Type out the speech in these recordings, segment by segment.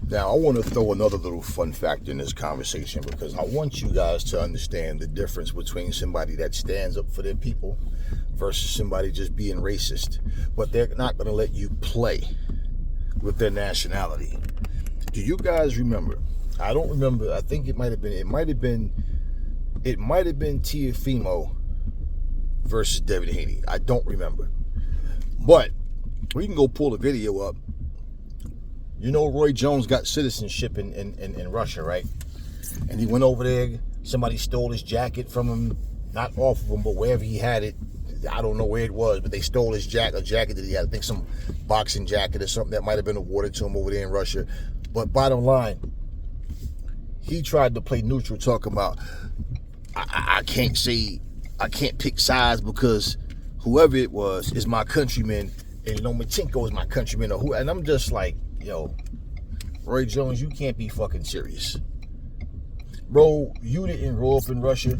Now, I want to throw another little fun fact in this conversation because I want you guys to understand the difference between somebody that stands up for their people versus somebody just being racist. But they're not going to let you play with their nationality. Do you guys remember? I don't remember. I think it might have been Tiafimo versus Devin Haney. I don't remember. But we can go pull the video up. You know, Roy Jones got citizenship in Russia, right? And he went over there. Somebody stole his jacket from him, not off of him, but wherever he had it. I don't know where it was, but they stole his jacket, a jacket that he had. I think some boxing jacket or something that might have been awarded to him over there in Russia. But bottom line, he tried to play neutral, talking about, I can't pick sides because whoever it was is my countryman, and Lomachenko is my countryman, or who. And I'm just like, yo, Roy Jones, you can't be fucking serious. Bro, you didn't grow up in Russia.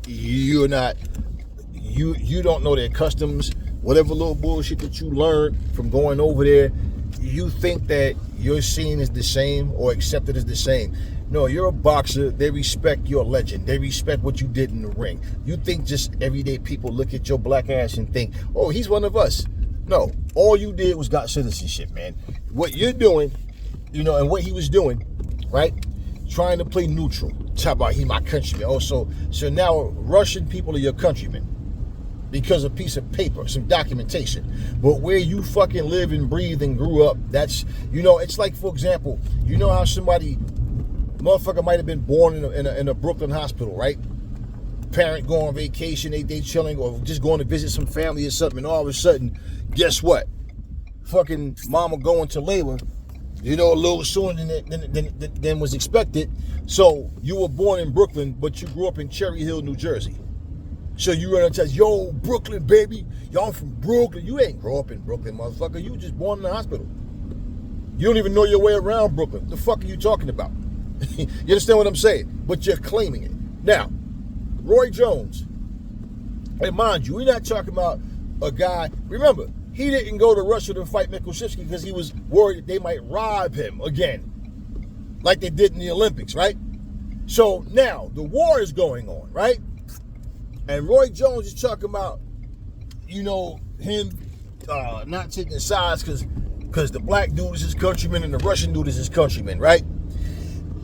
You don't know their customs. Whatever little bullshit that you learned from going over there, you think that you're seen as the same or accepted as the same. No, you're a boxer. They respect your legend. They respect what you did in the ring. You think just everyday people look at your black ass and think, oh, he's one of us. No, all you did was got citizenship, man. What you're doing, and what he was doing, right? Trying to play neutral. Talk about he my countryman. Oh, so now Russian people are your countrymen because a piece of paper, some documentation. But where you fucking live and breathe and grew up, that's, it's like, for example, you know how motherfucker might have been born in a Brooklyn hospital, right? Parent go on vacation, they chilling, or just going to visit some family or something, and all of a sudden, guess what? Fucking mama going to labor, a little sooner than was expected. So you were born in Brooklyn, but you grew up in Cherry Hill, New Jersey. So you run and tell, yo, Brooklyn, baby. Y'all from Brooklyn. You ain't grow up in Brooklyn, motherfucker. You just born in the hospital. You don't even know your way around Brooklyn. The fuck are you talking about? You understand what I'm saying? But you're claiming it. Now, Roy Jones, and mind you, we're not talking about a guy. Remember, he didn't go to Russia to fight Mikushevsky because he was worried that they might rob him again, like they did in the Olympics, right? So now the war is going on, right? And Roy Jones is talking about, him not taking sides because the black dude is his countryman and the Russian dude is his countryman, right?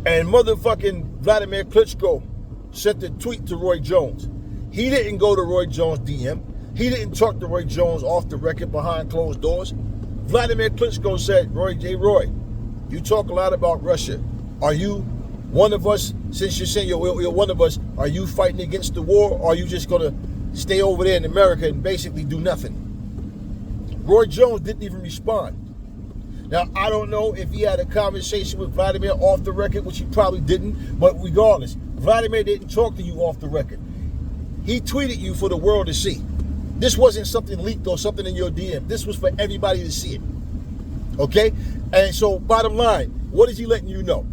And motherfucking WLADMIR Klitschko sent a tweet to Roy Jones. He didn't go to Roy Jones' DM. He didn't talk to Roy Jones off the record behind closed doors. WLADMIR Klitschko said, Roy, you talk a lot about Russia. Are you one of us? Since you're saying you're one of us, are you fighting against the war, or are you just going to stay over there in America and basically do nothing? Roy Jones didn't even respond. Now, I don't know if he had a conversation with Vladimir off the record, which he probably didn't, but regardless, Vladimir didn't talk to you off the record. He tweeted you for the world to see. This wasn't something leaked or something in your DM. This was for everybody to see it. Okay? And so, bottom line, what is he letting you know?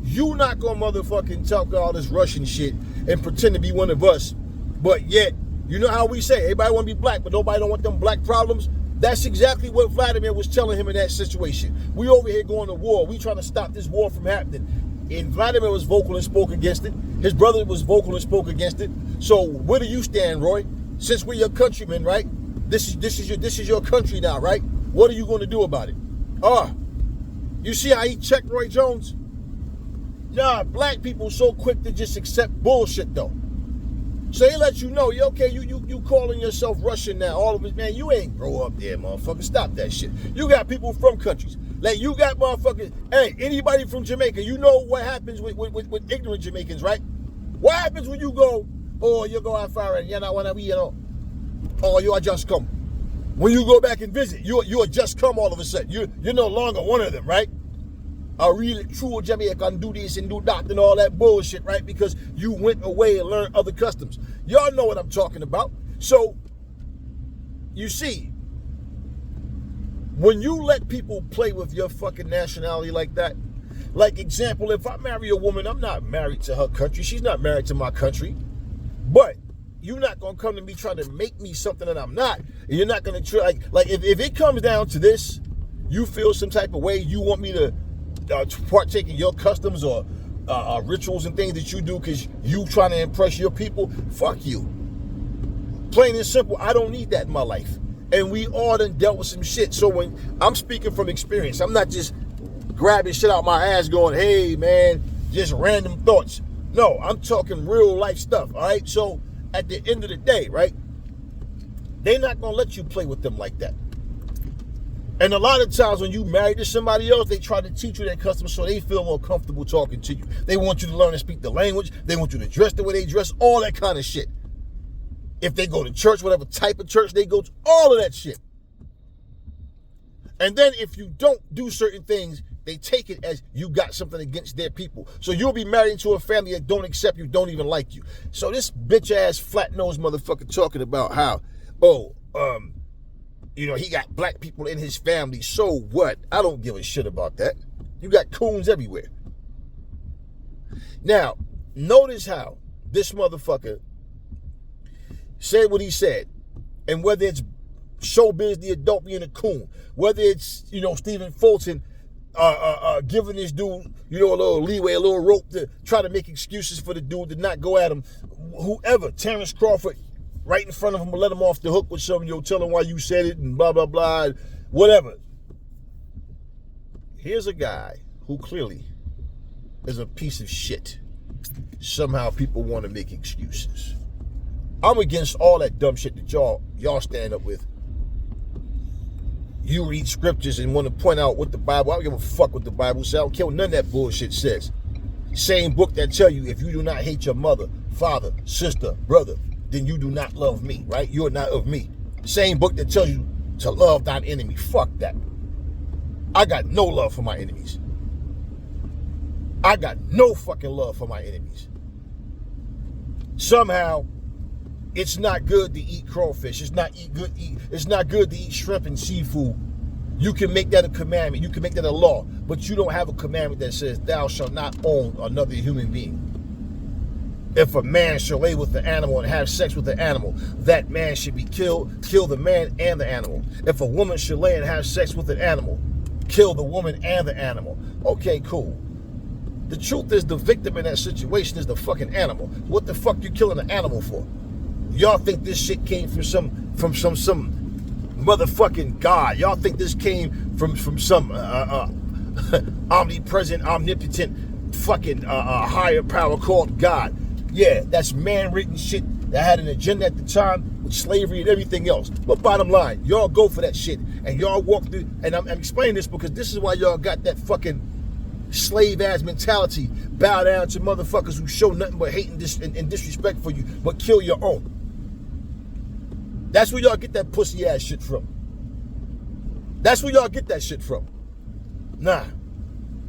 You not gonna motherfucking talk all this Russian shit and pretend to be one of us, but yet, you know how we say, everybody wanna be black, but nobody don't want them black problems? That's exactly what Vladimir was telling him in that situation. We over here going to war. We trying to stop this war from happening. And Vladimir was vocal and spoke against it. His brother was vocal and spoke against it. So where do you stand, Roy? Since we're your countrymen, right? This is your country now, right? What are you going to do about it? You see how he checked Roy Jones? Nah, black people so quick to just accept bullshit though. So he let you know, you calling yourself Russian now. All of it, man, you ain't grow up there, motherfucker. Stop that shit. You got people from countries. Like, you got motherfuckers, hey, anybody from Jamaica, you know what happens with ignorant Jamaicans, right? What happens when you go, oh, you go out far and you not want to be, oh, you are just come. When you go back and visit, you are just come all of a sudden. You're no longer one of them, right? A real true Jamaican do this and do that and all that bullshit, right? Because you went away and learned other customs. Y'all know what I'm talking about. So, you see, when you let people play with your fucking nationality like that, like example, if I marry a woman, I'm not married to her country. She's not married to my country. But you're not going to come to me trying to make me something that I'm not. And you're not going to try, like if it comes down to this, you feel some type of way, you want me to partake in your customs or rituals and things that you do because you trying to impress your people, fuck you. Plain and simple, I don't need that in my life. And we all done dealt with some shit. So when I'm speaking from experience, I'm not just grabbing shit out my ass going, hey man, just random thoughts. No, I'm talking real life stuff, all right? So at the end of the day, right, they're not going to let you play with them like that. And a lot of times when you married to somebody else, they try to teach you their customs so they feel more comfortable talking to you. They want you to learn to speak the language. They want you to dress the way they dress, all that kind of shit. If they go to church, whatever type of church they go to, all of that shit. And then if you don't do certain things, they take it as you got something against their people. So you'll be married into a family that don't accept you, don't even like you. So this bitch-ass, flat-nosed motherfucker talking about how, he got black people in his family. So what? I don't give a shit about that. You got coons everywhere. Now, notice how this motherfucker said what he said. And whether it's Showbiz the adult being a coon, whether it's, Stephen Fulton giving this dude, a little leeway, a little rope to try to make excuses for the dude to not go at him. Whoever, Terrence Crawford, right in front of him, let him off the hook with something, tell him why you said it and blah, blah, blah, whatever. Here's a guy who clearly is a piece of shit. Somehow people want to make excuses. I'm against all that dumb shit that y'all stand up with. You read scriptures and want to point out what the Bible, I don't give a fuck what the Bible says. I don't care what none of that bullshit says. Same book that tell you if you do not hate your mother, father, sister, brother, then you do not love me, right? You're not of me. Same book that tells you to love thine enemy. Fuck that. I got no love for my enemies. I got no fucking love for my enemies. Somehow, it's not good to eat crawfish. It's not good to eat shrimp and seafood. You can make that a commandment. You can make that a law. But you don't have a commandment that says, thou shalt not own another human being. If a man shall lay with the animal and have sex with the animal, that man should be killed. Kill the man and the animal. If a woman should lay and have sex with an animal, kill the woman and the animal. Okay, cool. The truth is the victim in that situation is the fucking animal. What the fuck you killing the animal for? Y'all think this shit came from some motherfucking God. Y'all think this came from some omnipresent, omnipotent fucking higher power called God. Yeah, that's man-written shit that had an agenda at the time with slavery and everything else. But bottom line, y'all go for that shit. And y'all walk through, and I'm explaining this because this is why y'all got that fucking slave-ass mentality. Bow down to motherfuckers who show nothing but hate and disrespect for you, but kill your own. That's where y'all get that pussy-ass shit from. That's where y'all get that shit from. Nah.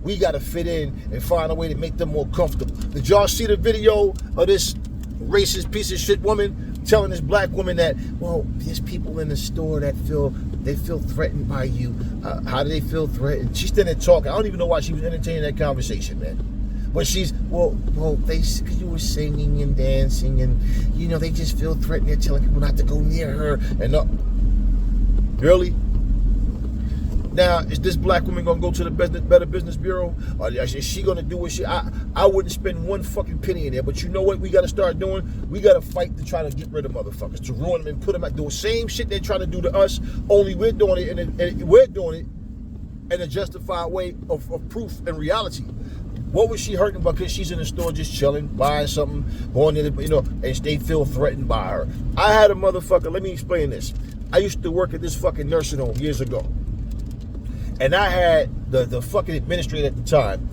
We got to fit in and find a way to make them more comfortable. Did y'all see the video of this racist piece of shit woman telling this black woman that, well, there's people in the store that feel threatened by you. How do they feel threatened? She's standing there talking. I don't even know why she was entertaining that conversation, man. But she's, because you were singing and dancing and, they just feel threatened. They're telling people not to go near her. And really? Now, is this black woman going to go to the Better Business Bureau? Or is she going to do what I wouldn't spend one fucking penny in there. But you know what we got to start doing? We got to fight to try to get rid of motherfuckers, to ruin them and put them out. Do the same shit they're trying to do to us, only we're doing it, and we're doing it in a justified way of proof and reality. What was she hurting because she's in the store just chilling, buying something, going in, and they feel threatened by her? I had a motherfucker, let me explain this. I used to work at this fucking nursing home years ago. And I had the fucking administrator at the time.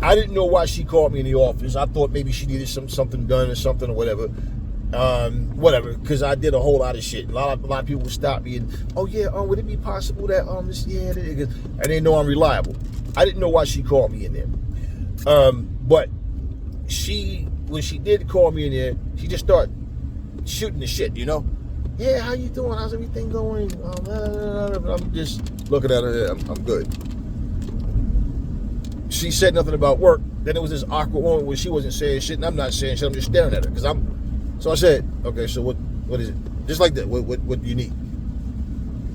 I didn't know why she called me in the office. I thought maybe she needed something done or something or whatever. Because I did a whole lot of shit. A lot of people would stop me and, would it be possible that, and they know I'm reliable. I didn't know why she called me in there. But when she did call me in there, she just started shooting the shit, Yeah, how you doing? How's everything going? I'm just looking at her. I'm good. She said nothing about work. Then it was this awkward moment where she wasn't saying shit and I'm not saying shit. I'm just staring at her So I said, okay, so what is it? Just like that. What do you need?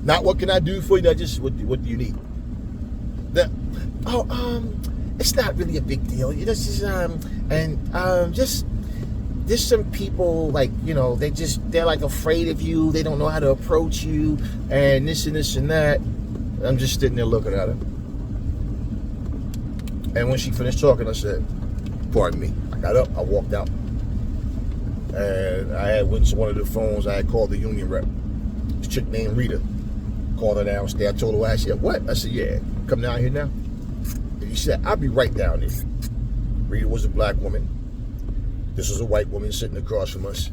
Not what can I do for you? Not just what do you need? Now, it's not really a big deal. This is just there's some people like, you know, they're like afraid of you. They don't know how to approach you, and this and this and that. I'm just sitting there looking at her. And when she finished talking, I said, pardon me. I got up, I walked out. And I had went to one of the phones. I had called the union rep. This chick named Rita. Called her downstairs. I told her, I said, what? I said, yeah, come down here now. And he said, I'll be right down there. Rita was a black woman. This was a white woman sitting across from us.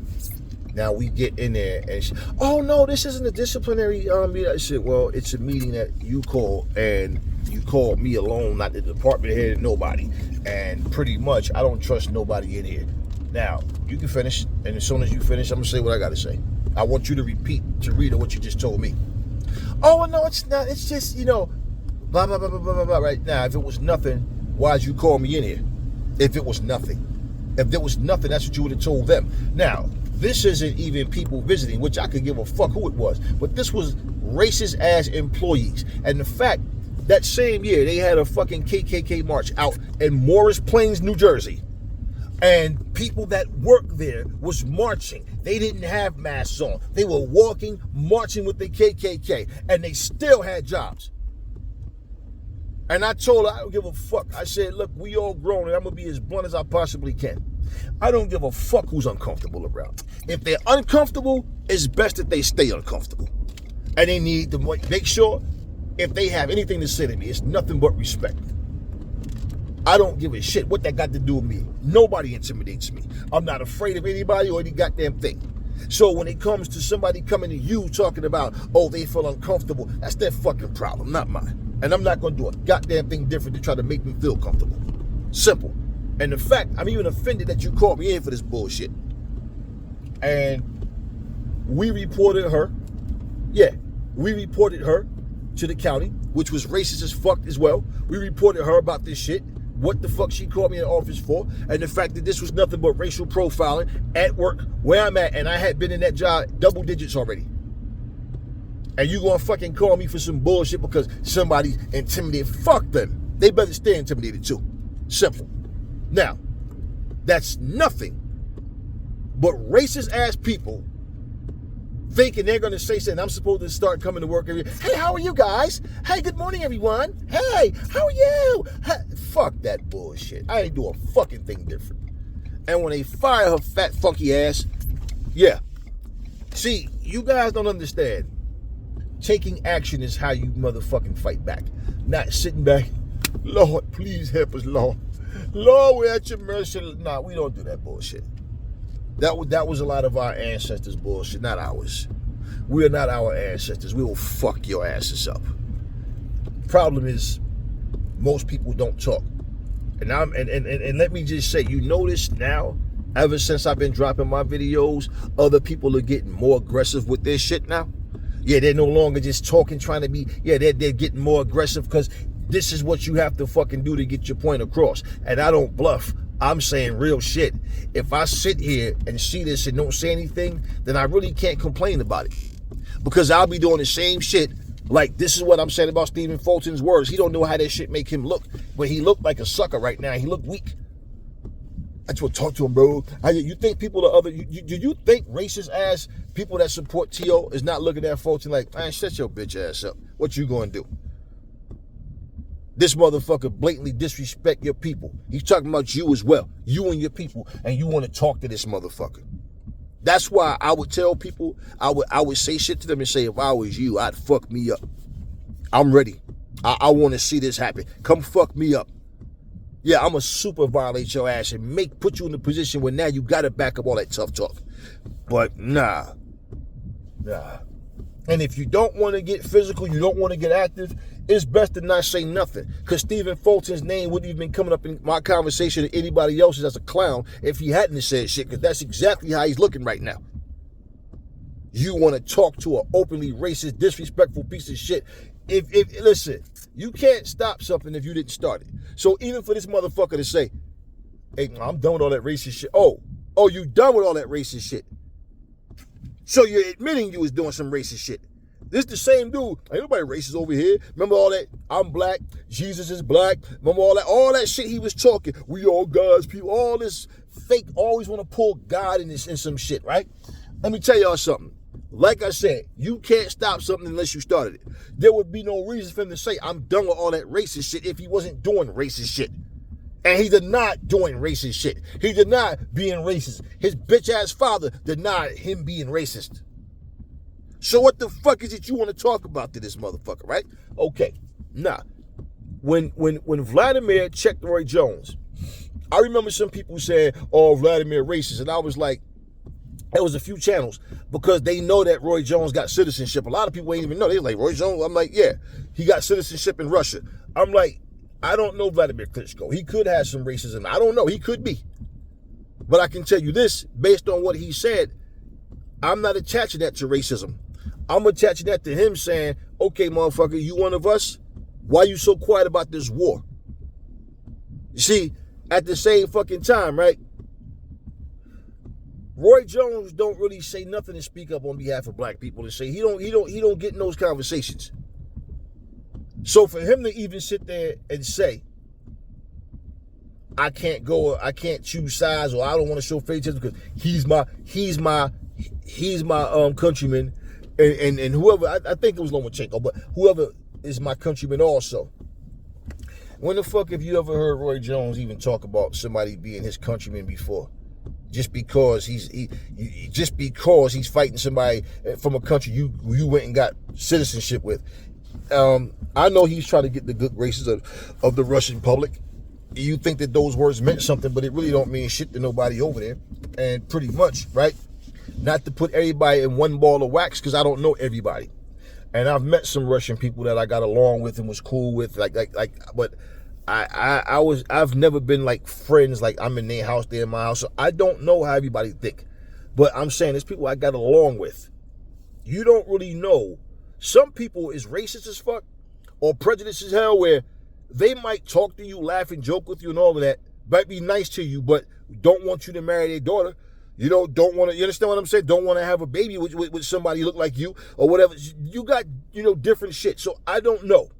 Now we get in there and she, oh no, this isn't a disciplinary meeting. I said, well, it's a meeting that you called, and you called me alone, not the department head, nobody. And pretty much, I don't trust nobody in here. Now, you can finish, and as soon as you finish, I'm gonna say what I gotta say. I want you to repeat to Rita what you just told me. Oh no, it's not, it's just, you know, blah, blah, blah, blah, blah, blah. Right now, if it was nothing, why'd you call me in here? If it was nothing. If there was nothing, that's what you would have told them. Now, this isn't even people visiting, which I could give a fuck who it was, but this was racist ass employees. And the fact that same year they had a fucking KKK march out in Morris Plains, New Jersey, and people that worked there was marching. They didn't have masks on. They were walking, marching with the KKK, and they still had jobs. And I told her, I don't give a fuck. I said, look, we all grown, and I'm going to be as blunt as I possibly can. I don't give a fuck who's uncomfortable around. If they're uncomfortable, it's best that they stay uncomfortable. And they need to make sure if they have anything to say to me, it's nothing but respect. I don't give a shit what that got to do with me. Nobody intimidates me. I'm not afraid of anybody or any goddamn thing. So when it comes to somebody coming to you talking about, oh, they feel uncomfortable, that's their fucking problem, not mine. And I'm not going to do a goddamn thing different to try to make them feel comfortable. Simple. And the fact, I'm even offended that you called me in for this bullshit. And we reported her. Yeah, we reported her to the county, which was racist as fuck as well. We reported her about this shit. What the fuck she called me in the office for, and the fact that this was nothing but racial profiling at work where I'm at, and I had been in that job double digits already. And you gonna fucking call me for some bullshit because somebody's intimidated? Fuck them. They better stay intimidated too. Simple. Now, that's nothing but racist ass people thinking they're gonna say something. I'm supposed to start coming to work every day. Hey, how are you guys? Hey, good morning, everyone. Hey, how are you? Hey, fuck that bullshit. I ain't do a fucking thing different. And when they fire her fat, funky ass, yeah. See, you guys don't understand. Taking action is how you motherfucking fight back. Not sitting back, Lord, please help us, Lord. Lord, we're at your mercy. Nah, we don't do that bullshit. That was a lot of our ancestors' bullshit, not ours. We are not our ancestors. We will fuck your asses up. Problem is, most people don't talk. And let me just say, you notice now, ever since I've been dropping my videos, other people are getting more aggressive with their shit now. Yeah, they're no longer just talking, trying to be, yeah, they're getting more aggressive because this is what you have to fucking do to get your point across. And I don't bluff. I'm saying real shit. If I sit here and see this and don't say anything, then I really can't complain about it. Because I'll be doing the same shit. Like, this is what I'm saying about Stephen Fulton's words. He don't know how that shit make him look. But he looked like a sucker right now. He looked weak. I just want to talk to him, bro. You think people are other... Do you think racist ass people that support T.O. is not looking at Fulton like, man, shut your bitch ass up. What you going to do? This motherfucker blatantly disrespect your people. He's talking about you as well. You and your people. And you want to talk to this motherfucker. That's why I would tell people, I would say shit to them and say, if I was you, I'd fuck me up. I'm ready. I want to see this happen. Come fuck me up. Yeah, I'm going to super violate your ass and put you in a position where now you got to back up all that tough talk. But nah. And if you don't want to get physical, you don't want to get active, it's best to not say nothing. Because Stephen Fulton's name wouldn't even been coming up in my conversation or anybody else's as a clown if he hadn't said shit, because that's exactly how he's looking right now. You want to talk to an openly racist, disrespectful piece of shit. Listen, you can't stop something if you didn't start it. So even for this motherfucker to say, hey, I'm done with all that racist shit. Oh, you done with all that racist shit. So you're admitting you was doing some racist shit. This the same dude. Ain't nobody racist over here. Remember all that? I'm black. Jesus is black. Remember all that shit he was talking. We all God's people. All this fake. Always want to pull God in some shit, right? Let me tell y'all something. Like I said, you can't stop something unless you started it. There would be no reason for him to say, I'm done with all that racist shit if he wasn't doing racist shit. And he denied doing racist shit. He denied being racist. His bitch-ass father denied him being racist. So what the fuck is it you want to talk about to this motherfucker, right? Okay, now, when Vladimir checked Roy Jones, I remember some people saying, oh, Vladimir racist, and I was like, there was a few channels because they know that Roy Jones got citizenship. A lot of people ain't even know. They're like, Roy Jones? I'm like, yeah, he got citizenship in Russia. I'm like, I don't know Vladimir Klitschko. He could have some racism. I don't know. He could be. But I can tell you this, based on what he said, I'm not attaching that to racism. I'm attaching that to him saying, okay, motherfucker, you one of us? Why you so quiet about this war? You see, at the same fucking time, right? Roy Jones don't really say nothing to speak up on behalf of black people. To say he don't get in those conversations. So for him to even sit there and say, I can't choose sides, or I don't want to show favoritism because he's my countryman, and whoever I think it was Lomachenko, but whoever is my countryman also. When the fuck have you ever heard Roy Jones even talk about somebody being his countryman before? Just because he's fighting somebody from a country you went and got citizenship with. I know he's trying to get the good graces of the Russian public. You think that those words meant something, but it really don't mean shit to nobody over there. And pretty much, right? Not to put everybody in one ball of wax, because I don't know everybody. And I've met some Russian people that I got along with and was cool with, but I've never been like friends, like I'm in their house, they're in my house. So I don't know how everybody think. But I'm saying there's people I got along with. You don't really know. Some people is racist as fuck or prejudiced as hell, where they might talk to you, laugh and joke with you and all of that, might be nice to you, but don't want you to marry their daughter. You know, don't want to, you understand what I'm saying? Don't want to have a baby with somebody who look like you or whatever. You got, different shit. So I don't know.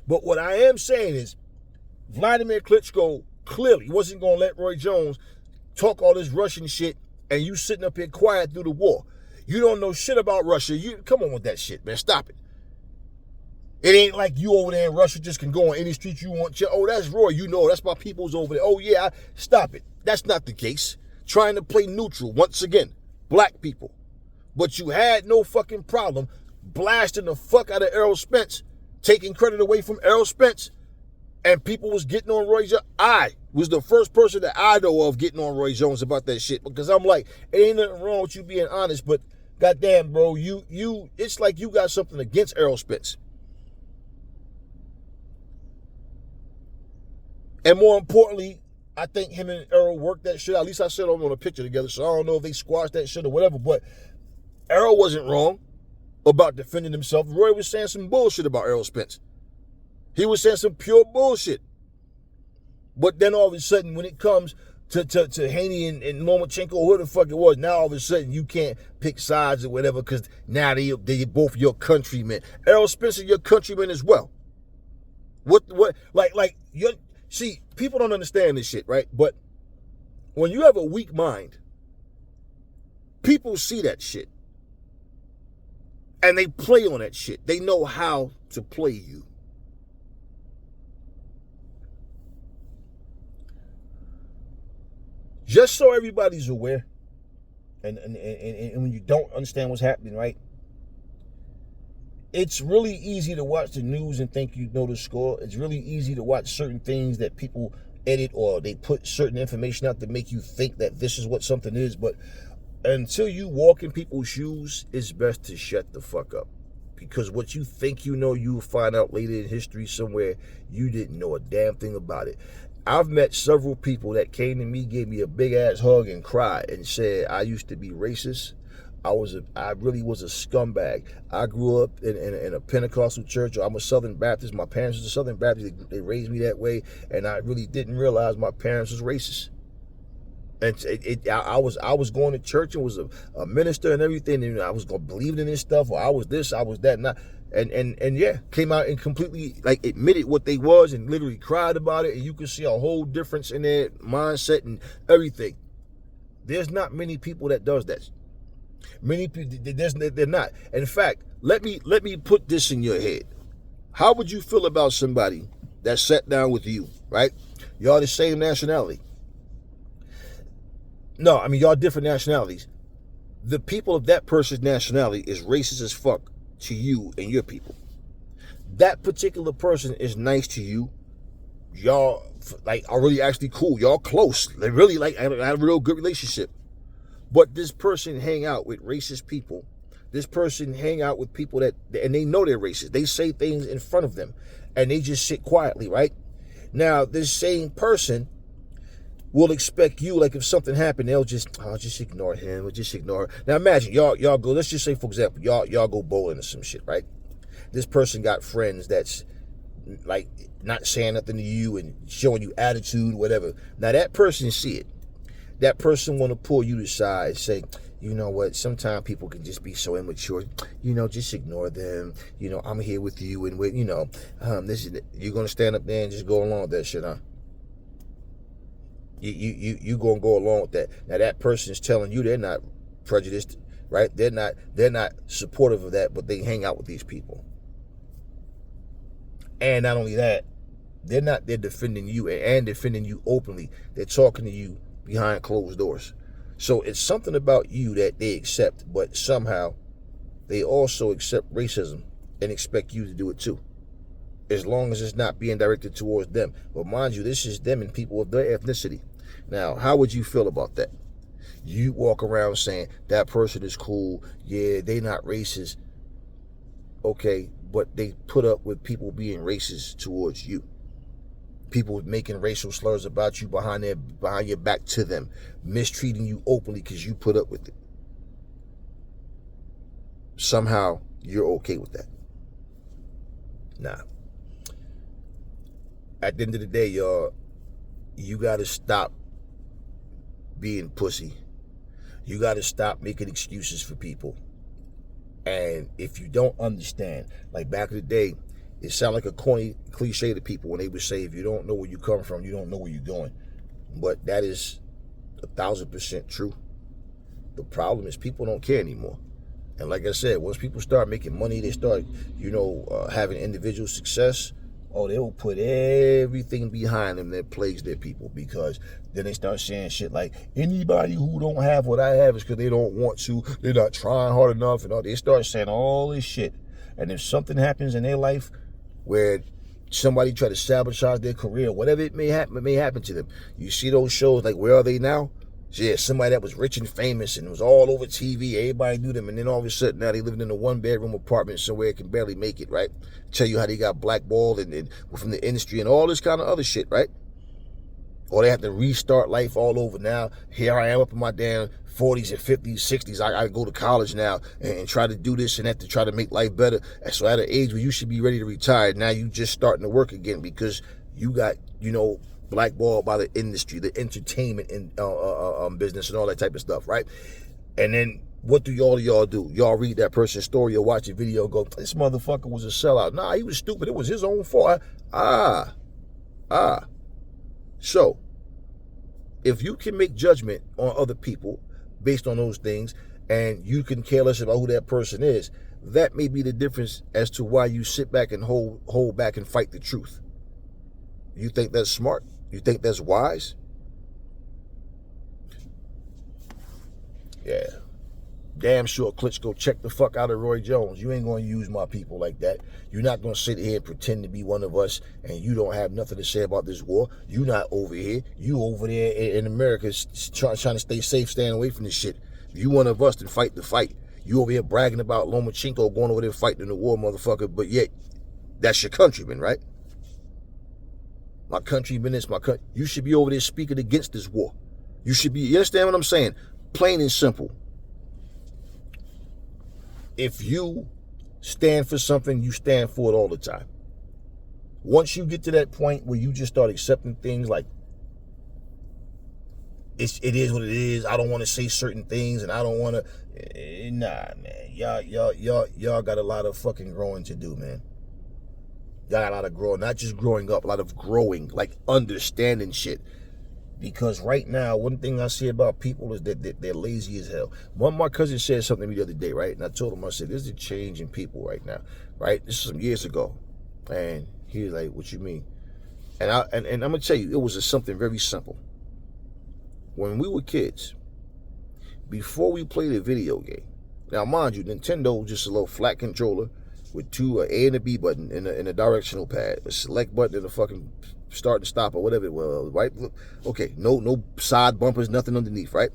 But what I am saying is Vladimir Klitschko clearly wasn't going to let Roy Jones talk all this Russian shit and you sitting up here quiet through the war. You don't know shit about Russia. You come on with that shit, man. Stop it. It ain't like you over there in Russia just can go on any street you want. Oh, that's Roy. That's my people's over there. Oh, yeah. Stop it. That's not the case. Trying to play neutral, once again, black people. But you had no fucking problem blasting the fuck out of Errol Spence, taking credit away from Errol Spence, and people was getting on Roy Jones. I was the first person that I know of getting on Roy Jones about that shit, because I'm like, it ain't nothing wrong with you being honest, but goddamn, bro, it's like you got something against Errol Spence. And more importantly, I think him and Errol worked that shit. At least I saw them on a picture together, so I don't know if they squashed that shit or whatever, but Errol wasn't wrong about defending himself. Roy was saying some bullshit about Errol Spence. He was saying some pure bullshit. But then all of a sudden, when it comes to Haney and Lomachenko, who the fuck it was, now all of a sudden you can't pick sides or whatever, because now they both your countrymen. Errol Spence is your countryman as well. See, people don't understand this shit, right? But when you have a weak mind, people see that shit. And they play on that shit. They know how to play you. Just so everybody's aware, and when you don't understand what's happening, right? It's really easy to watch the news and think you know the score. It's really easy to watch certain things that people edit, or they put certain information out to make you think that this is what something is. But until you walk in people's shoes, it's best to shut the fuck up. Because what you think you know, you'll find out later in history somewhere you didn't know a damn thing about it. I've met several people that came to me, gave me a big ass hug and cried and said, I used to be racist. I really was a scumbag. I grew up in a Pentecostal church. I'm a Southern Baptist. My parents were Southern Baptist. They raised me that way, and I really didn't realize my parents was racist. And I was going to church and was a minister and everything, and I was going believing in this stuff, or I was this, I was that, and yeah, came out and completely like admitted what they was and literally cried about it, and you can see a whole difference in their mindset and everything. There's not many people that does that. Many people, they're not. In fact, let me put this in your head. How would you feel about somebody that sat down with you, right? Y'all the same nationality. No, I mean, y'all different nationalities. The people of that person's nationality is racist as fuck to you and your people. That particular person is nice to you. Y'all like are really actually cool. Y'all close. They really like have a real good relationship. But this person hang out with racist people. This person hang out with people that, and they know they're racist. They say things in front of them, and they just sit quietly, right? Now, this same person will expect you, like if something happened, they'll just ignore him or just ignore her. Now imagine y'all go, let's just say for example, y'all go bowling or some shit, right? This person got friends that's like not saying nothing to you and showing you attitude, whatever. Now that person see it. That person want to pull you to the side, say, you know what, sometimes people can just be so immature, just ignore them, I'm here with you, and with, you're going to stand up there and just go along with that shit, huh? You gonna go along with that. Now that person's telling you they're not prejudiced, right? They're not supportive of that, but they hang out with these people. And not only that, they're defending you and defending you openly. They're talking to you behind closed doors. So it's something about you that they accept, but somehow they also accept racism and expect you to do it too. As long as it's not being directed towards them. But mind you, this is them and people of their ethnicity. Now, how would you feel about that? You walk around saying, that person is cool, yeah, they not racist. Okay, but they put up with people being racist towards you. People making racial slurs about you behind your back to them, mistreating you openly because you put up with it. Somehow, you're okay with that. Nah. At the end of the day, y'all, you got to stop being pussy. You got to stop making excuses for people. And if you don't understand, like back in the day, it sounded like a corny cliche to people when they would say, if you don't know where you come from, you don't know where you're going. But that is 1,000% true. The problem is people don't care anymore. And like I said, once people start making money, they start, having individual success, they will put everything behind them that plagues their people, because then they start saying shit like, anybody who don't have what I have is because they don't want to, they're not trying hard enough, and all. They start saying all this shit. And if something happens in their life where somebody try to sabotage their career, whatever it may happen to them, you see those shows like Where Are They Now? Yeah, somebody that was rich and famous and was all over TV, everybody knew them, and then all of a sudden now they living in a 1-bedroom apartment somewhere, can barely make it, right? Tell you how they got blackballed and from the industry and all this kind of other shit, right? Or they have to restart life all over now. Here I am up in my damn 40s and 50s, 60s. I gotta go to college now and try to do this and that to try to make life better. And so at an age where you should be ready to retire, now you just starting to work again because you got, blackballed by the industry, the entertainment and business and all that type of stuff, right? And then what do y'all do? Y'all read that person's story or watch a video and go, this motherfucker was a sellout. Nah, he was stupid. It was his own fault. So, if you can make judgment on other people based on those things, and you can care less about who that person is, that may be the difference as to why you sit back and hold back and fight the truth. You think that's smart? You think that's wise? Yeah. Damn sure, Klitschko, check the fuck out of Roy Jones. You ain't going to use my people like that. You're not going to sit here and pretend to be one of us and you don't have nothing to say about this war. You not over here. You over there in America trying to stay safe, staying away from this shit. You one of us, then fight the fight. You over here bragging about Lomachenko going over there fighting in the war, motherfucker, but yet that's your countryman, right? My countryman is my country. You should be over there speaking against this war. You should be, you understand what I'm saying? Plain and simple. If you stand for something, you stand for it all the time. Once you get to that point where you just start accepting things like it is what it is. I don't want to say certain things, and I don't want to. Nah, man. Y'all got a lot of fucking growing to do, man. Y'all got a lot of growing, not just growing up, a lot of growing, like understanding shit. Because right now, one thing I see about people is that they're lazy as hell. One of my cousins said something to me the other day, right? And I told him, I said, there's a change in people right now, right? This is some years ago. And he was like, what you mean? And I'm going to tell you, it was just something very simple. When we were kids, before we played a video game, now mind you, Nintendo was just a little flat controller with two A and a B button in a directional pad, a select button and a fucking start and stop or whatever it was, right? Okay, no side bumpers, nothing underneath, right?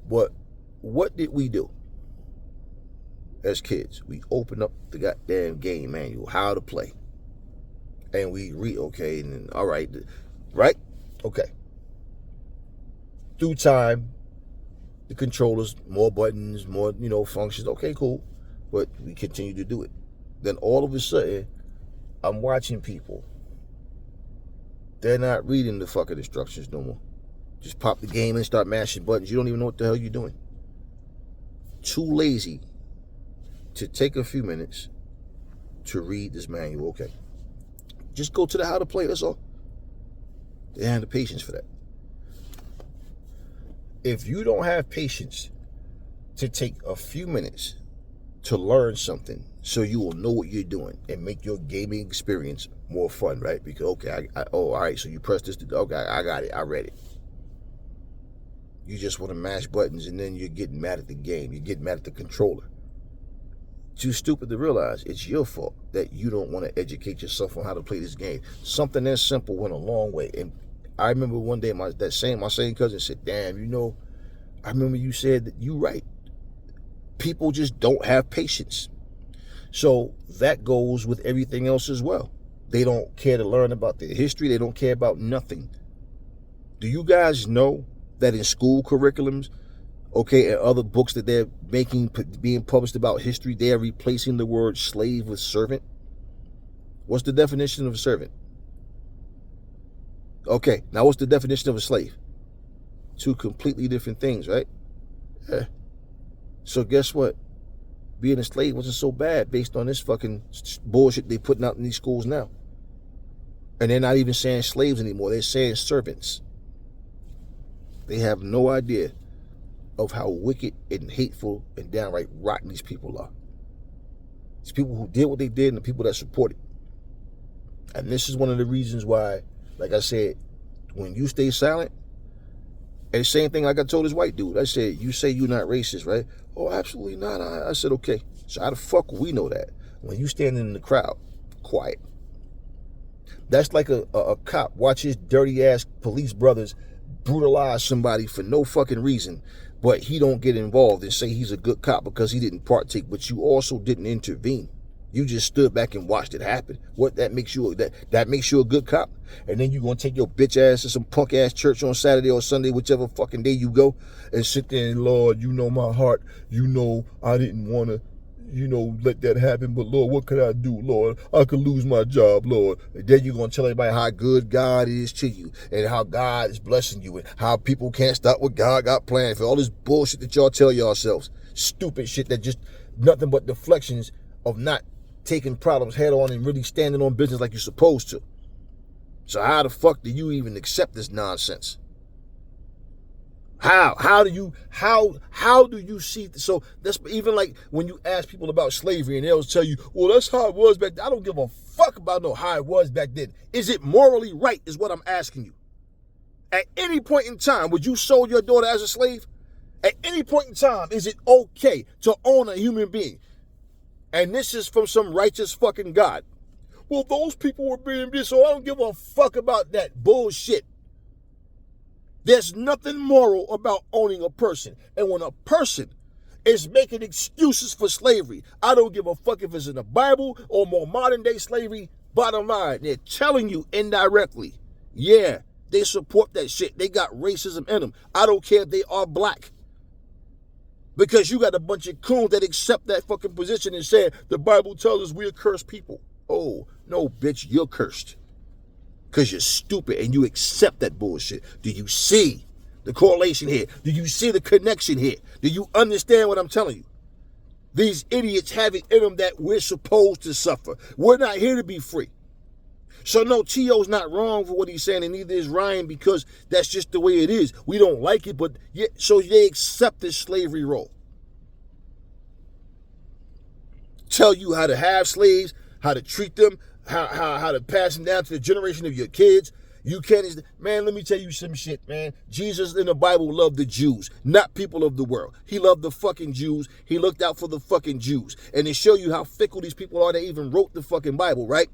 But what did we do as kids? We opened up the goddamn game manual, how to play. And we okay, and then, all right, okay. Through time, the controllers, more buttons, more, functions. Okay, cool. But we continue to do it. Then all of a sudden, I'm watching people. They're not reading the fucking instructions no more. Just pop the game and start mashing buttons. You don't even know what the hell you're doing. Too lazy to take a few minutes to read this manual. Okay. Just go to the how to play, that's all. They have the patience for that. If you don't have patience to take a few minutes to learn something so you will know what you're doing and make your gaming experience more fun, right? Because, okay, all right, so you press this, okay, I got it, I read it. You just want to mash buttons and then you're getting mad at the game. You're getting mad at the controller. Too stupid to realize it's your fault that you don't want to educate yourself on how to play this game. Something that simple went a long way. And I remember one day my same cousin said, damn, I remember you said that you right. People just don't have patience. So that goes with everything else as well. They don't care to learn about their history. They don't care about nothing. Do you guys know that in school curriculums, okay, and other books that they're being published about history, they are replacing the word slave with servant? What's the definition of a servant? Okay, now what's the definition of a slave? Two completely different things, right? Yeah. So guess what? Being a slave wasn't so bad based on this fucking bullshit they putting out in these schools now. And they're not even saying slaves anymore. They're saying servants. They have no idea of how wicked and hateful and downright rotten these people are. These people who did what they did and the people that support it. And this is one of the reasons why, like I said, when you stay silent, and the same thing like I told this white dude. I said, you say you're not racist, right? Oh, absolutely not. I said, okay. So how the fuck we know that? When you standing in the crowd, quiet. That's like a cop watch his dirty ass police brothers brutalize somebody for no fucking reason, but he don't get involved and say he's a good cop because he didn't partake, but you also didn't intervene. You just stood back and watched it happen. What that makes you that makes you a good cop? And then you gonna take your bitch ass to some punk ass church on Saturday or Sunday, whichever fucking day you go, and sit there and, Lord, you know my heart. You know I didn't wanna, let that happen, but Lord, what could I do, Lord? I could lose my job, Lord. And then you're gonna tell everybody how good God is to you and how God is blessing you and how people can't stop what God got planned for. All this bullshit that y'all tell yourselves. Stupid shit that just nothing but deflections of not taking problems head on and really standing on business like you're supposed to. So how the fuck do you even accept this nonsense? How do you see? So that's even like when you ask people about slavery and they'll tell you, well, that's how it was back then. I don't give a fuck about how it was back then. Is it morally right is what I'm asking you. At any point in time, would you sold your daughter as a slave? At any point in time, is it okay to own a human being? And this is from some righteous fucking God. Well, those people were being this, so I don't give a fuck about that bullshit. There's nothing moral about owning a person. And when a person is making excuses for slavery, I don't give a fuck if it's in the Bible or more modern day slavery. Bottom line, they're telling you indirectly, yeah, they support that shit. They got racism in them. I don't care if they are black. Because you got a bunch of coons that accept that fucking position and say, the Bible tells us we're cursed people. Oh, no, bitch, you're cursed. Because you're stupid and you accept that bullshit. Do you see the correlation here? Do you see the connection here? Do you understand what I'm telling you? These idiots have it in them that we're supposed to suffer. We're not here to be free. So no, T.O.'s not wrong for what he's saying, and neither is Ryan, because that's just the way it is. We don't like it, but yet, so they accept this slavery role. Tell you how to have slaves, how to treat them, how to pass them down to the generation of your kids. You can't, man, let me tell you some shit, man. Jesus in the Bible loved the Jews, not people of the world. He loved the fucking Jews. He looked out for the fucking Jews. And to show you how fickle these people are, they even wrote the fucking Bible, right?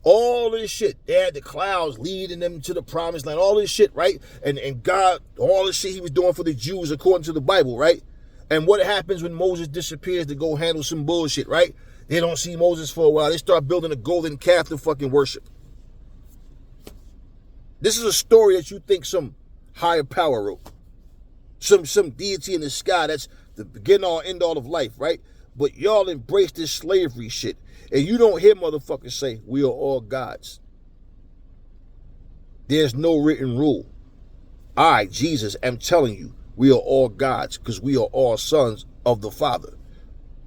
All this shit. They had the clouds leading them to the promised land. All this shit, right? And God, all this shit he was doing for the Jews according to the Bible, right? And what happens when Moses disappears to go handle some bullshit, right? They don't see Moses for a while. They start building a golden calf to fucking worship. This is a story that you think some higher power wrote. Some deity in the sky that's the beginning all end all of life, right? But y'all embrace this slavery shit. And you don't hear motherfuckers say, we are all gods. There's no written rule. I, Jesus, am telling you, we are all gods because we are all sons of the Father.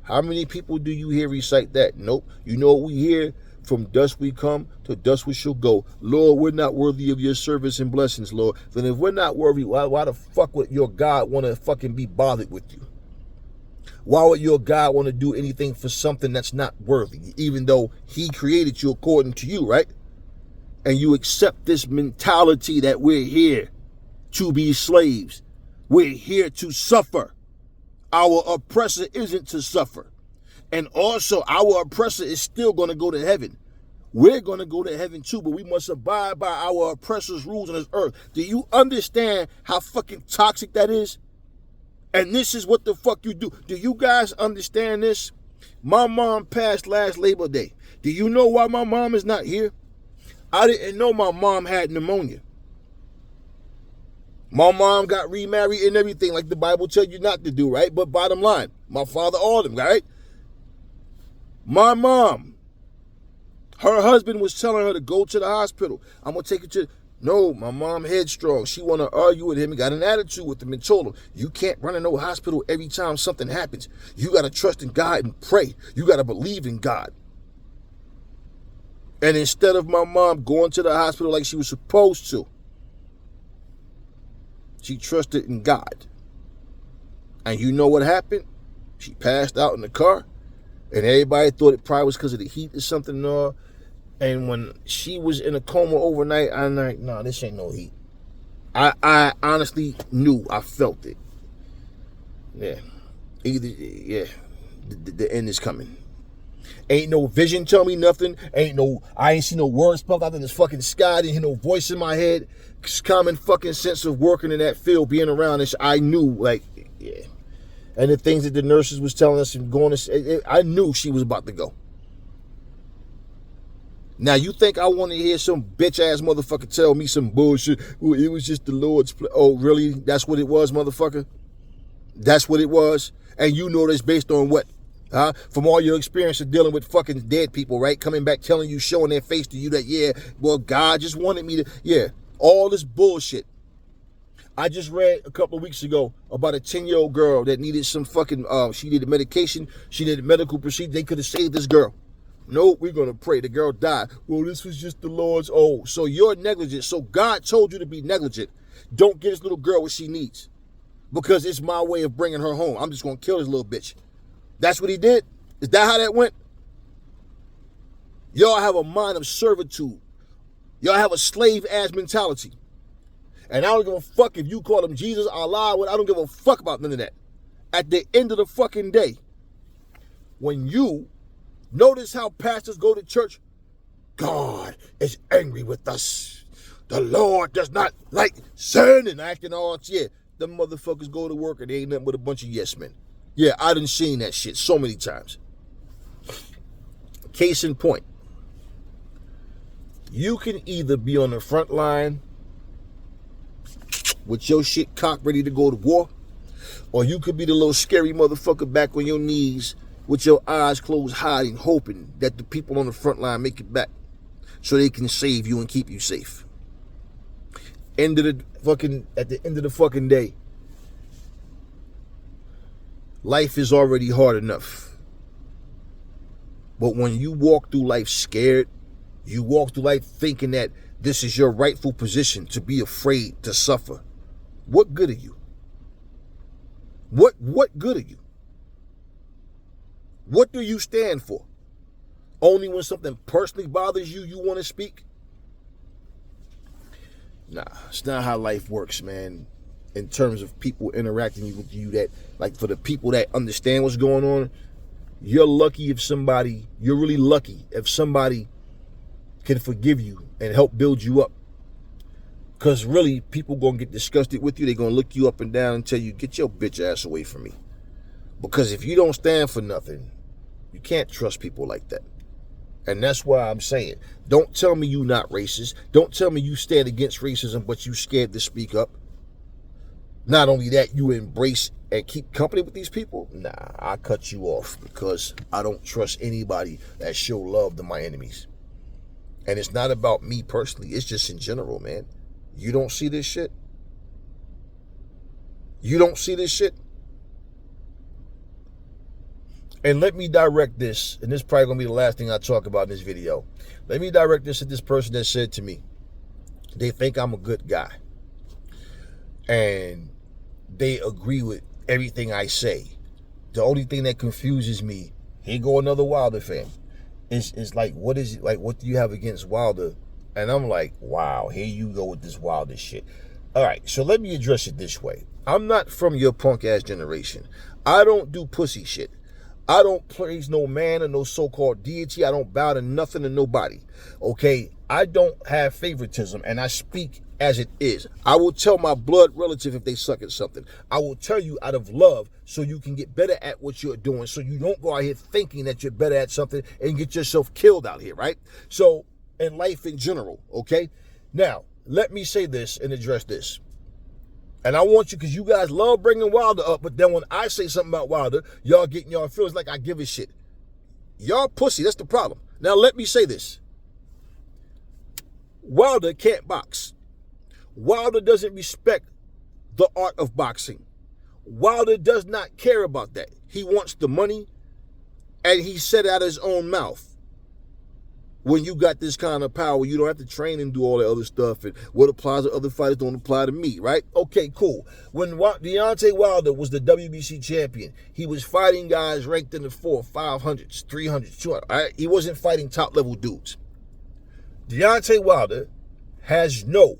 How many people do you hear recite that? Nope. You know what we hear? From dust we come, to dust we shall go. Lord, we're not worthy of your service and blessings, Lord. Then if we're not worthy, why the fuck would your God want to fucking be bothered with you? Why would your God want to do anything for something that's not worthy, even though he created you according to you, right? And you accept this mentality that we're here to be slaves. We're here to suffer. Our oppressor isn't to suffer. And also, our oppressor is still going to go to heaven. We're going to go to heaven too, but we must abide by our oppressor's rules on this earth. Do you understand how fucking toxic that is? And this is what the fuck you do. Do you guys understand this? My mom passed last Labor Day. Do you know why my mom is not here? I didn't know my mom had pneumonia. My mom got remarried and everything like the Bible tells you not to do, right? But bottom line, my father ordered him, right? My mom, her husband was telling her to go to the hospital. I'm going to take you to... No, my mom headstrong. She want to argue with him and got an attitude with him and told him, you can't run in no hospital every time something happens. You got to trust in God and pray. You got to believe in God. And instead of my mom going to the hospital like she was supposed to, she trusted in God. And you know what happened? She passed out in the car. And everybody thought it probably was because of the heat or something. And when she was in a coma overnight, I'm like, no, this ain't no heat. I honestly knew. I felt it. Yeah. The end is coming. Ain't no vision tell me nothing. I ain't see no words spelled out in this fucking sky. Didn't hear no voice in my head. Common fucking sense of working in that field, being around this. I knew, like, yeah. And the things that the nurses was telling us and going to, I knew she was about to go. Now, you think I want to hear some bitch-ass motherfucker tell me some bullshit? Well, it was just the Lord's plan. Oh, really? That's what it was, motherfucker? That's what it was? And you know this based on what? Huh? From all your experience of dealing with fucking dead people, right? Coming back telling you, showing their face to you that, yeah, well, God just wanted me to, yeah. All this bullshit. I just read a couple of weeks ago about a 10-year-old girl that needed some fucking, she needed medication, she needed medical procedure. They could have saved this girl. No, we're going to pray. The girl died. Well, this was just the Lord's. Oh, so you're negligent. So God told you to be negligent. Don't get this little girl what she needs. Because it's my way of bringing her home. I'm just going to kill this little bitch. That's what he did? Is that how that went? Y'all have a mind of servitude. Y'all have a slave-ass mentality. And I don't give a fuck if you call him Jesus, Allah, I don't give a fuck about none of that. At the end of the fucking day, when you notice how pastors go to church, God is angry with us. The Lord does not like sin and acting all, yeah, them motherfuckers go to work and they ain't nothing but a bunch of yes men. Yeah, I done seen that shit so many times. Case in point, you can either be on the front line with your shit cocked ready to go to war, or you could be the little scary motherfucker back on your knees with your eyes closed, hiding, hoping that the people on the front line make it back so they can save you and keep you safe. At the end of the fucking day, life is already hard enough. But when you walk through life scared, you walk through life thinking that this is your rightful position to be afraid to suffer. What good are you? What good are you? What do you stand for? Only when something personally bothers you, you want to speak? Nah, it's not how life works, man. In terms of people interacting with you, that, like, for the people that understand what's going on, you're really lucky if somebody can forgive you and help build you up. Because really, people going to get disgusted with you. They're going to look you up and down and tell you, get your bitch ass away from me. Because if you don't stand for nothing, you can't trust people like that. And that's why I'm saying, don't tell me you not racist. Don't tell me you stand against racism, but you scared to speak up. Not only that, you embrace and keep company with these people. Nah, I cut you off because I don't trust anybody that show love to my enemies. And it's not about me personally. It's just in general, man. You don't see this shit? You don't see this shit? And let me direct this, and this is probably going to be the last thing I talk about in this video. Let me direct this at this person that said to me, they think I'm a good guy. And they agree with everything I say. The only thing that confuses me, here go another Wilder fan, is like, what is it? Like, what do you have against Wilder? And I'm like, wow, here you go with this Wilder shit. All right, so let me address it this way. I'm not from your punk-ass generation. I don't do pussy shit. I don't praise no man or no so-called deity. I don't bow to nothing and nobody. Okay? I don't have favoritism, and I speak as it is. I will tell my blood relative if they suck at something. I will tell you out of love so you can get better at what you're doing, so you don't go out here thinking that you're better at something and get yourself killed out here, right? So, in life in general, okay? Now, let me say this and address this. And I want you, because you guys love bringing Wilder up, but then when I say something about Wilder, y'all getting y'all feels like I give a shit. Y'all pussy, that's the problem. Now let me say this. Wilder can't box. Wilder doesn't respect the art of boxing. Wilder does not care about that. He wants the money, and he said out of his own mouth, when you got this kind of power, you don't have to train and do all that other stuff, and what applies to other fighters don't apply to me, right? Okay, cool. When Deontay Wilder was the WBC champion, he was fighting guys ranked in the 400s, 500s, 300s, 200s, all right? He wasn't fighting top-level dudes. Deontay Wilder has no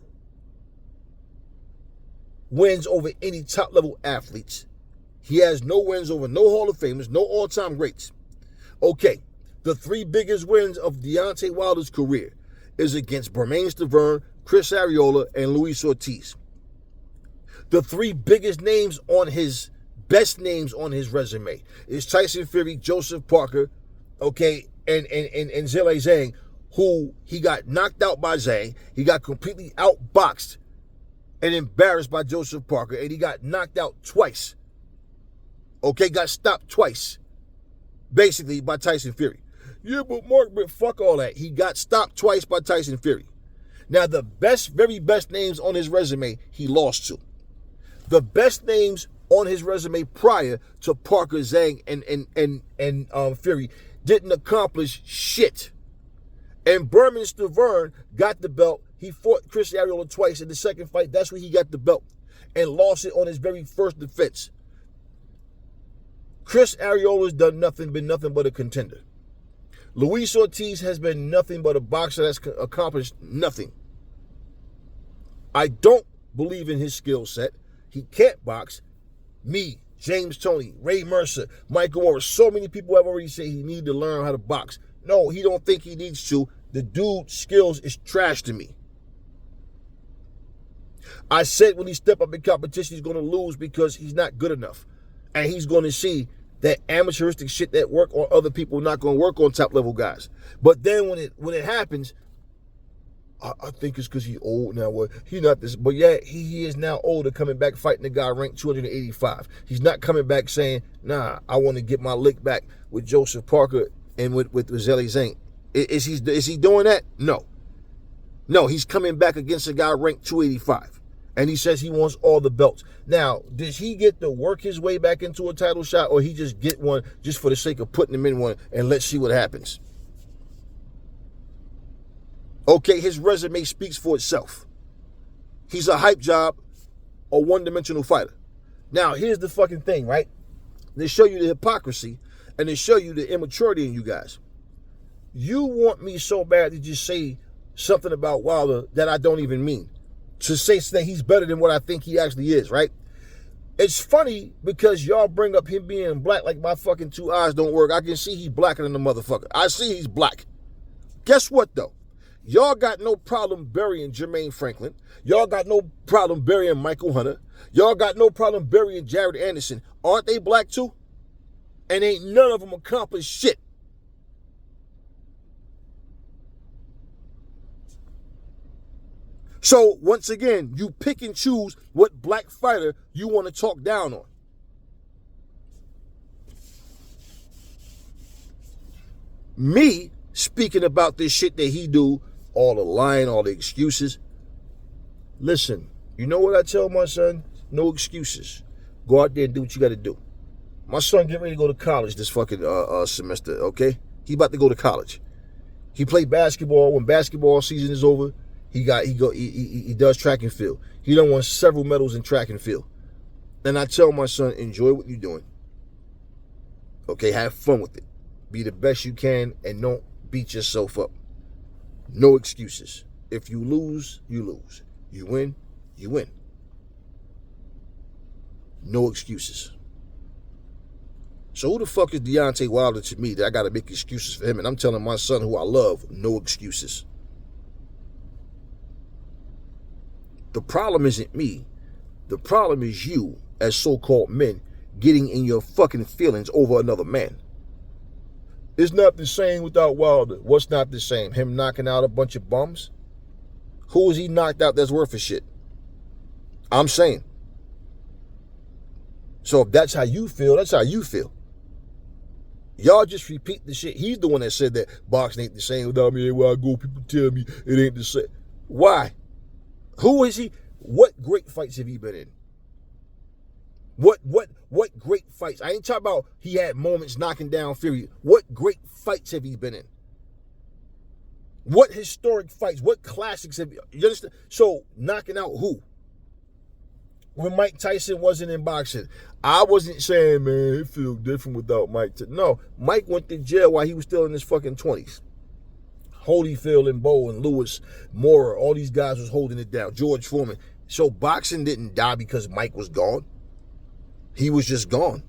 wins over any top-level athletes. He has no wins over no Hall of Famers, no all-time greats. Okay. The three biggest wins of Deontay Wilder's career is against Bermane Stiverne, Chris Arreola, and Luis Ortiz. The three biggest names on his, best names on his resume is Tyson Fury, Joseph Parker, okay, and Zhilei Zhang, who he got knocked out by Zhang. He got completely outboxed and embarrassed by Joseph Parker, and he got knocked out twice. Okay, got stopped twice, basically, by Tyson Fury. Yeah, but fuck all that. He got stopped twice by Tyson Fury. Now, the very best names on his resume, he lost to. The best names on his resume prior to Parker, Zhang, and Fury didn't accomplish shit. And Bermane Stiverne got the belt. He fought Chris Arreola twice in the second fight. That's where he got the belt and lost it on his very first defense. Chris Arreola's been nothing but a contender. Luis Ortiz has been nothing but a boxer that's accomplished nothing. I don't believe in his skill set. He can't box. Me, James Toney, Ray Mercer, Michael Moore, so many people have already said he needs to learn how to box. No, he don't think he needs to. The dude's skills is trash to me. I said when he step up in competition, he's going to lose because he's not good enough. And he's going to see that amateuristic shit that work on other people not going to work on top-level guys. But then when it happens, I think it's because he's old now. Well, he's not this. But yeah, he is now older, coming back fighting the guy ranked 285. He's not coming back saying, nah, I want to get my lick back with Joseph Parker and with Zhilei Zhang. Is he doing that? No. No, he's coming back against a guy ranked 285. And he says he wants all the belts. Now, does he get to work his way back into a title shot, or he just get one just for the sake of putting him in one and let's see what happens? Okay, his resume speaks for itself. He's a hype job, a one-dimensional fighter. Now, here's the fucking thing, right? They show you the hypocrisy, and they show you the immaturity in you guys. You want me so bad to just say something about Wilder that I don't even mean. To say that he's better than what I think he actually is, right? It's funny because y'all bring up him being black like my fucking two eyes don't work. I can see he's blacker than the motherfucker. I see he's black. Guess what, though? Y'all got no problem burying Jermaine Franklin. Y'all got no problem burying Michael Hunter. Y'all got no problem burying Jared Anderson. Aren't they black too? And ain't none of them accomplished shit. So, once again, you pick and choose what black fighter you want to talk down on. Me speaking about this shit that he do, all the lying, all the excuses. Listen, you know what I tell my son? No excuses. Go out there and do what you got to do. My son getting ready to go to college this fucking semester, okay? He about to go to college. He played basketball. When basketball season is over, he does track and field. He done won several medals in track and field. And I tell my son, enjoy what you're doing. Okay, have fun with it. Be the best you can and don't beat yourself up. No excuses. If you lose, you lose. You win, you win. No excuses. So who the fuck is Deontay Wilder to me that I got to make excuses for him? And I'm telling my son, who I love, no excuses. The problem isn't me. The problem is you, as so-called men, getting in your fucking feelings over another man. It's not the same without Wilder. What's not the same? Him knocking out a bunch of bums? Who is he knocked out that's worth a shit? I'm saying. So if that's how you feel, that's how you feel. Y'all just repeat the shit. He's the one that said that boxing ain't the same without me. Everywhere I go, people tell me it ain't the same. Why? Who is he? What great fights have he been in? What great fights? I ain't talking about he had moments knocking down Fury. What great fights have he been in? What historic fights? What classics have you understand? So knocking out who? When Mike Tyson wasn't in boxing, I wasn't saying, man, it feels different without Mike. No, Mike went to jail while he was still in his fucking 20s. Holyfield and Bo and Lewis, Mora, all these guys was holding it down. George Foreman. So boxing didn't die because Mike was gone. He was just gone.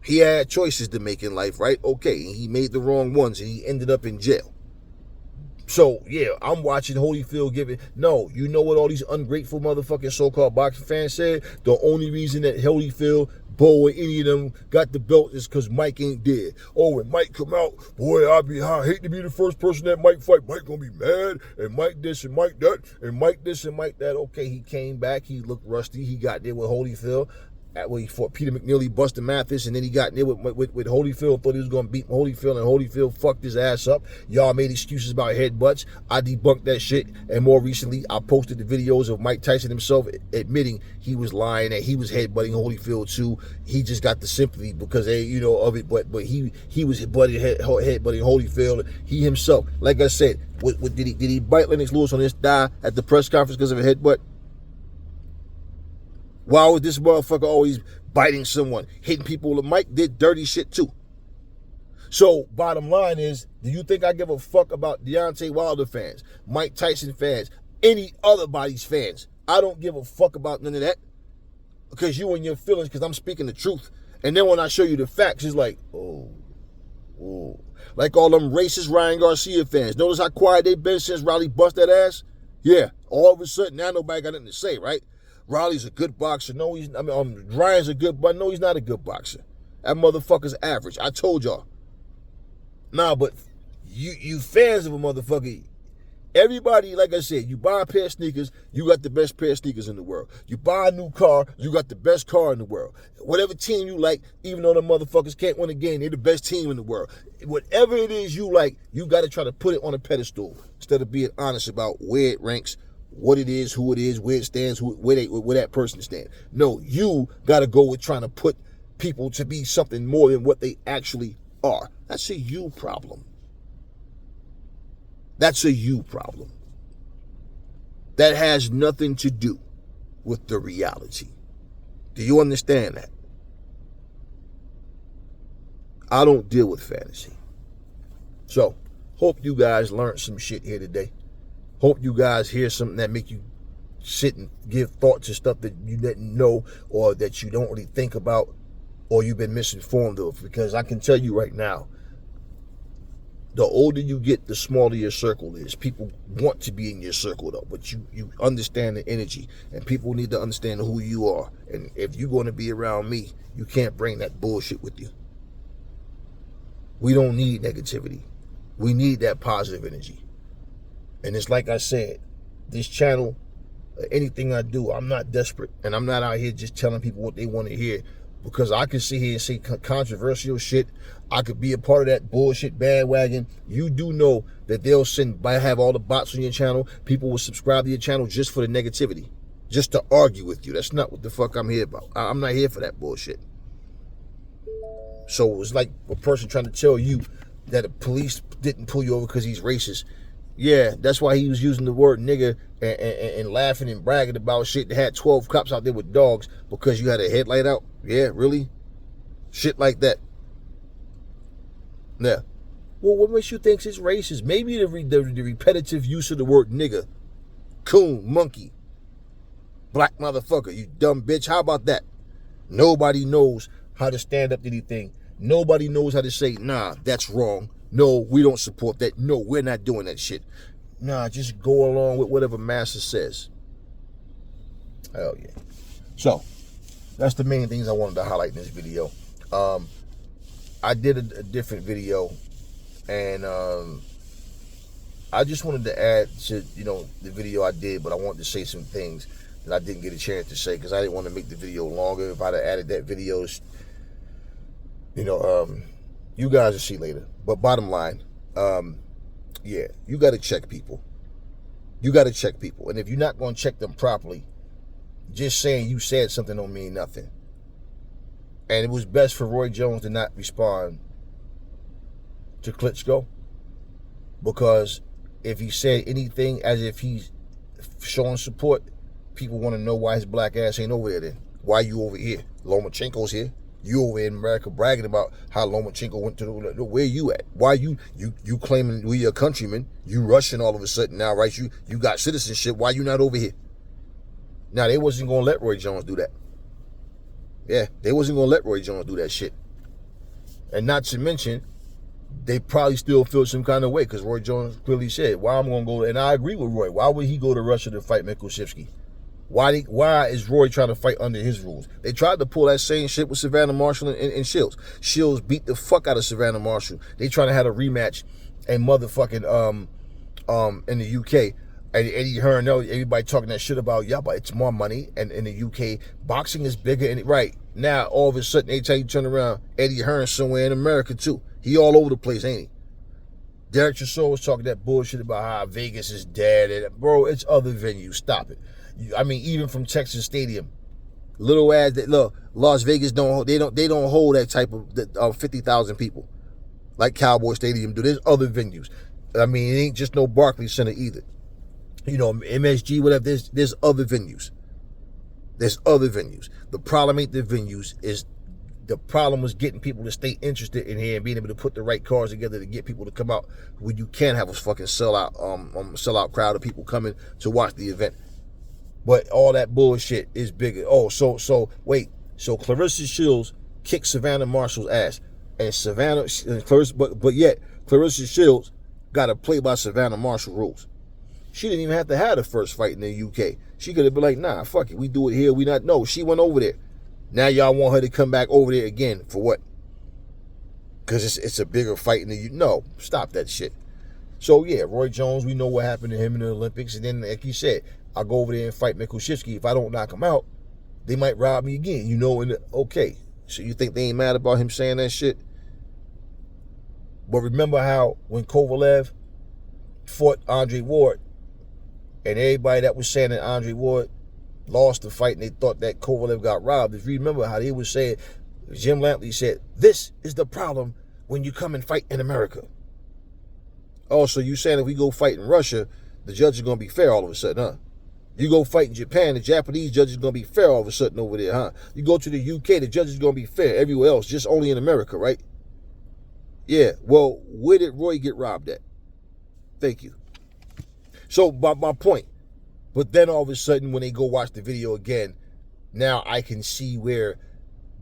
He had choices to make in life, right? Okay, and he made the wrong ones and he ended up in jail. So, yeah, I'm watching Holyfield giving... No, you know what all these ungrateful motherfucking so-called boxing fans said? The only reason that Holyfield, Bo, and any of them got the belt is because Mike ain't dead. Oh, when Mike come out, boy, I hate to be the first person that Mike fight. Mike gonna be mad, and Mike this and Mike that, and Mike this and Mike that. Okay, he came back. He looked rusty. He got there with Holyfield. Where he fought Peter McNeely, Buster Mathis, and then he got in there with Holyfield, thought he was going to beat Holyfield, and Holyfield fucked his ass up. Y'all made excuses about headbutts. I debunked that shit, and more recently, I posted the videos of Mike Tyson himself admitting he was lying, that he was headbutting Holyfield too. He just got the sympathy because, of it, but he was headbutting Holyfield. He himself, like I said, did he bite Lennox Lewis on his thigh at the press conference because of a headbutt? Why was this motherfucker always biting someone, hitting people? Mike did dirty shit too. So, bottom line is, do you think I give a fuck about Deontay Wilder fans, Mike Tyson fans, any other body's fans? I don't give a fuck about none of that. Because you and your feelings, because I'm speaking the truth. And then when I show you the facts, it's like, oh. Like all them racist Ryan Garcia fans. Notice how quiet they been since Riley bust that ass? Yeah, all of a sudden, now nobody got nothing to say, right? Riley's a good boxer. No, Ryan's a good, but no, he's not a good boxer. That motherfucker's average. I told y'all. Nah, but you fans of a motherfucker, Everybody, like I said, you buy a pair of sneakers, you got the best pair of sneakers in the world. You buy a new car, you got the best car in the world. Whatever team you like, even though the motherfuckers can't win a game, they're the best team in the world. Whatever it is you like, you got to try to put it on a pedestal instead of being honest about where it ranks, what it is, who it is, where it stands, where that person stands. No, you got to go with trying to put people to be something more than what they actually are. That's a you problem. That's a you problem. That has nothing to do with the reality. Do you understand that? I don't deal with fantasy. So, hope you guys learned some shit here today. Hope you guys hear something that make you sit and give thought to stuff that you didn't know or that you don't really think about or you've been misinformed of. Because I can tell you right now, the older you get, the smaller your circle is. People want to be in your circle, though, but you understand the energy, and people need to understand who you are. And if you're going to be around me, you can't bring that bullshit with you. We don't need negativity. We need that positive energy. And it's like I said, this channel, anything I do, I'm not desperate, and I'm not out here just telling people what they want to hear. Because I can sit here and say controversial shit. I could be a part of that bullshit bandwagon. You do know that they'll have all the bots on your channel. People will subscribe to your channel just for the negativity. Just to argue with you. That's not what the fuck I'm here about. I'm not here for that bullshit. So it's like a person trying to tell you that the police didn't pull you over because he's racist. Yeah, that's why he was using the word nigger and laughing and bragging about shit that had 12 cops out there with dogs because you had a headlight out. Yeah, really? Shit like that. Yeah. Well, what makes you think it's racist? Maybe the repetitive use of the word nigger, coon, monkey, black motherfucker, you dumb bitch. How about that? Nobody knows how to stand up to anything. Nobody knows how to say, nah, that's wrong. No, we don't support that. No, we're not doing that shit. Nah, just go along with whatever master says. Hell yeah. So, that's the main things I wanted to highlight in this video. I did a different video, and I just wanted to add to, the video I did, but I wanted to say some things that I didn't get a chance to say because I didn't want to make the video longer. If I'd have added that video, you guys will see later. But bottom line, yeah, you got to check people. You got to check people. And if you're not going to check them properly, just saying you said something don't mean nothing. And it was best for Roy Jones to not respond to Klitschko, because if he said anything as if he's showing support, people want to know why his black ass ain't over there then. Why you over here? Lomachenko's here. You over in America bragging about how Lomachenko went to where you at? Why you claiming we your countrymen? You Russian all of a sudden now, right? You got citizenship. Why you not over here? Now, they wasn't going to let Roy Jones do that. Yeah, they wasn't going to let Roy Jones do that shit. And not to mention, they probably still feel some kind of way because Roy Jones clearly said, why I'm going to go, and I agree with Roy, why would he go to Russia to fight Mikushevsky? Why is Roy trying to fight under his rules? They tried to pull that same shit with Savannah Marshall and Shields. Shields beat the fuck out of Savannah Marshall. They trying to have a rematch and motherfucking in the UK. And Eddie Hearn, everybody talking that shit about, yeah, but it's more money. And in the UK, boxing is bigger. And right now, all of a sudden, every time you turn around, Eddie Hearn somewhere in America too. He all over the place, ain't he? Derek Chisholm was talking that bullshit about how Vegas is dead. And, bro, it's other venues. Stop it. I mean, even from Texas Stadium, little ass that look, Las Vegas don't hold that type of 50,000 people like Cowboy Stadium do. There's other venues. I mean, it ain't just no Barclays Center either. MSG, whatever. There's other venues. There's other venues. The problem ain't the venues. The problem was getting people to stay interested in here and being able to put the right cars together to get people to come out. When you can't have a fucking sellout crowd of people coming to watch the event. But all that bullshit is bigger. Oh, so wait. So Clarissa Shields kicked Savannah Marshall's ass, and yet Clarissa Shields got to play by Savannah Marshall rules. She didn't even have to have the first fight in the UK. She could have been like, nah, fuck it. We do it here. We not. No, she went over there. Now y'all want her to come back over there again for what? Because it's a bigger fight in the UK. No, stop that shit. So yeah, Roy Jones, we know what happened to him in the Olympics. And then, like he said, I'll go over there and fight Mikushevsky. If I don't knock him out, they might rob me again. You know, and okay. So you think they ain't mad about him saying that shit? But remember how when Kovalev fought Andre Ward, and everybody that was saying that Andre Ward lost the fight and they thought that Kovalev got robbed. If you remember how they was saying, Jim Lampley said, this is the problem when you come and fight in America. Oh, so you saying if we go fight in Russia, the judge is going to be fair all of a sudden, huh? You go fight in Japan, the Japanese judge is going to be fair all of a sudden over there, huh? You go to the UK, the judge is going to be fair everywhere else, just only in America, right? Yeah, well, where did Roy get robbed at? Thank you. So, my point. But then all of a sudden, when they go watch the video again, now I can see where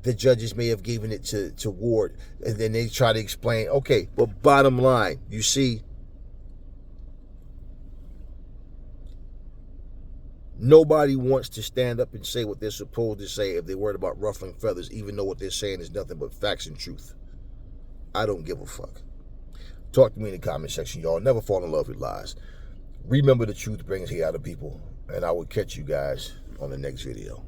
the judges may have given it to Ward. And then they try to explain, okay, but bottom line, you see, nobody wants to stand up and say what they're supposed to say if they're worried about ruffling feathers, even though what they're saying is nothing but facts and truth. I don't give a fuck. Talk to me in the comment section, y'all. Never fall in love with lies. Remember, the truth brings hate out of people. And I will catch you guys on the next video.